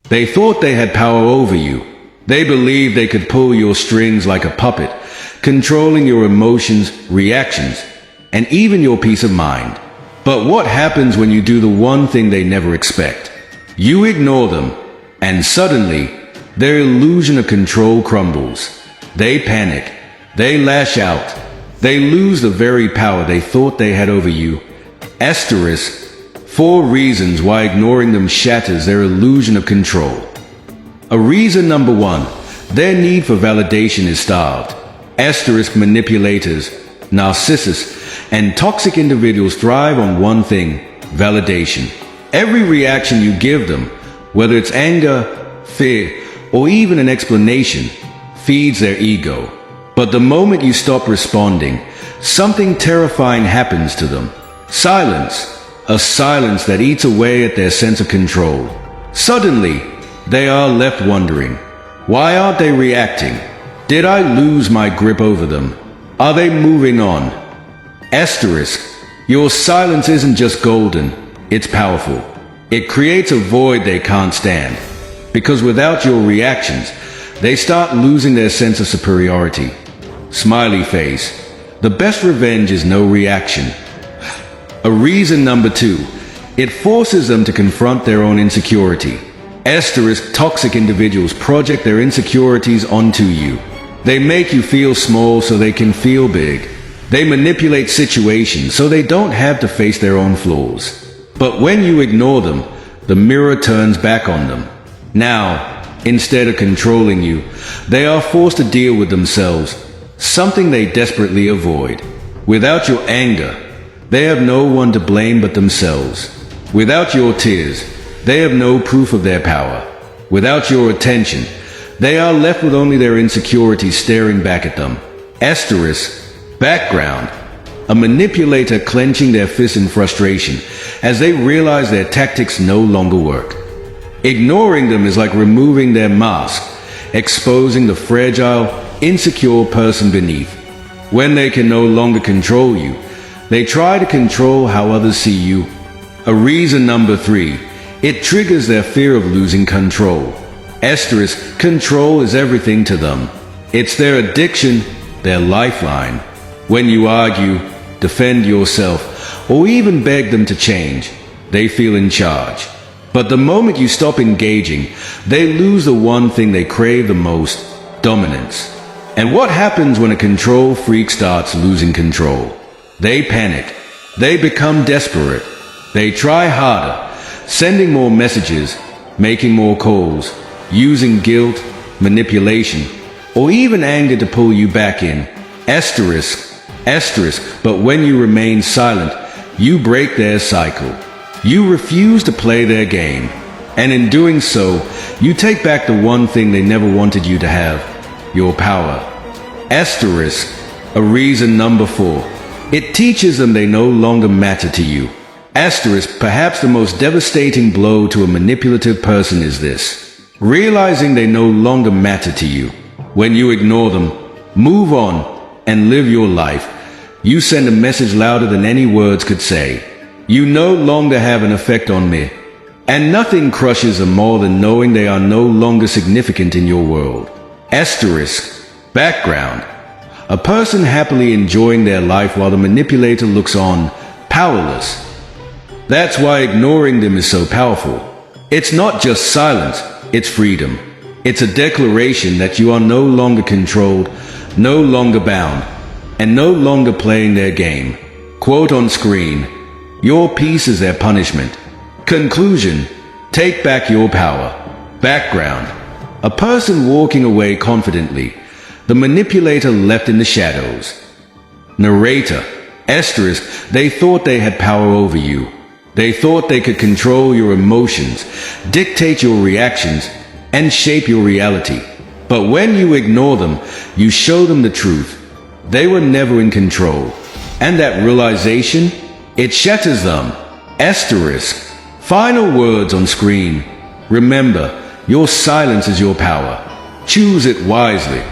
They thought they had power over you. They believed they could pull your strings like a puppet, controlling your emotions, reactions, and even your peace of mind. But what happens when you do the one thing they never expect? You ignore them, and suddenly, their illusion of control crumbles. They panic. They lash out. They lose the very power they thought they had over you. Asterisk. 4 reasons why ignoring them shatters their illusion of control. Reason number 1. Their need for validation is starved. Asterisk. Manipulators, narcissists, and toxic individuals thrive on one thing: validation. Every reaction you give them, whether it's anger, fear, or even an explanation, feeds their ego. But the moment you stop responding, something terrifying happens to them. Silence. A silence that eats away at their sense of control. Suddenly, they are left wondering, why aren't they reacting? Did I lose my grip over them? Are they moving on? Asterisk. Your silence isn't just golden, it's powerful. It creates a void they can't stand. Because without your reactions, they start losing their sense of superiority. Smiley face. The best revenge is no reaction. Reason number 2. It forces them to confront their own insecurity. Asterisk. Toxic individuals project their insecurities onto you. They make you feel small so they can feel big. They manipulate situations so they don't have to face their own flaws. But when you ignore them, the mirror turns back on them. Now, instead of controlling you, they are forced to deal with themselves, something they desperately avoid. Without your anger, they have no one to blame but themselves. Without your tears, they have no proof of their power. Without your attention, they are left with only their insecurities staring back at them. Asterisk. Background. A manipulator clenching their fists in frustration as they realize their tactics no longer work. Ignoring them is like removing their mask, exposing the fragile, insecure person beneath. When they can no longer control you, they try to control how others see you. Reason number 3. It triggers their fear of losing control. Asterisk. Control is everything to them. It's their addiction, their lifeline. When you argue, defend yourself, or even beg them to change, they feel in charge. But the moment you stop engaging, they lose the one thing they crave the most: dominance. And what happens when a control freak starts losing control? They panic. They become desperate. They try harder, sending more messages, making more calls, using guilt, manipulation, or even anger to pull you back in. Asterisk. But when you remain silent, you break their cycle. You refuse to play their game. And in doing so, you take back the one thing they never wanted you to have: your power. Asterisk. Reason number 4. It teaches them they no longer matter to you. Asterisk. Perhaps the most devastating blow to a manipulative person is this: realizing they no longer matter to you. When you ignore them, move on, and live your life, you send a message louder than any words could say. You no longer have an effect on me. And nothing crushes them more than knowing they are no longer significant in your world. Asterisk. Background. A person happily enjoying their life while the manipulator looks on, powerless. That's why ignoring them is so powerful. It's not just silence, it's freedom. It's a declaration that you are no longer controlled, no longer bound, and no longer playing their game. Quote on screen: your peace is their punishment. Conclusion: take back your power. Background. A person walking away confidently, the manipulator left in the shadows. Narrator. Asterisk. They thought they had power over you. They thought they could control your emotions, dictate your reactions, and shape your reality. But when you ignore them, you show them the truth. They were never in control. And that realization, it shatters them. Asterisk. Final words on screen. Remember, your silence is your power. Choose it wisely.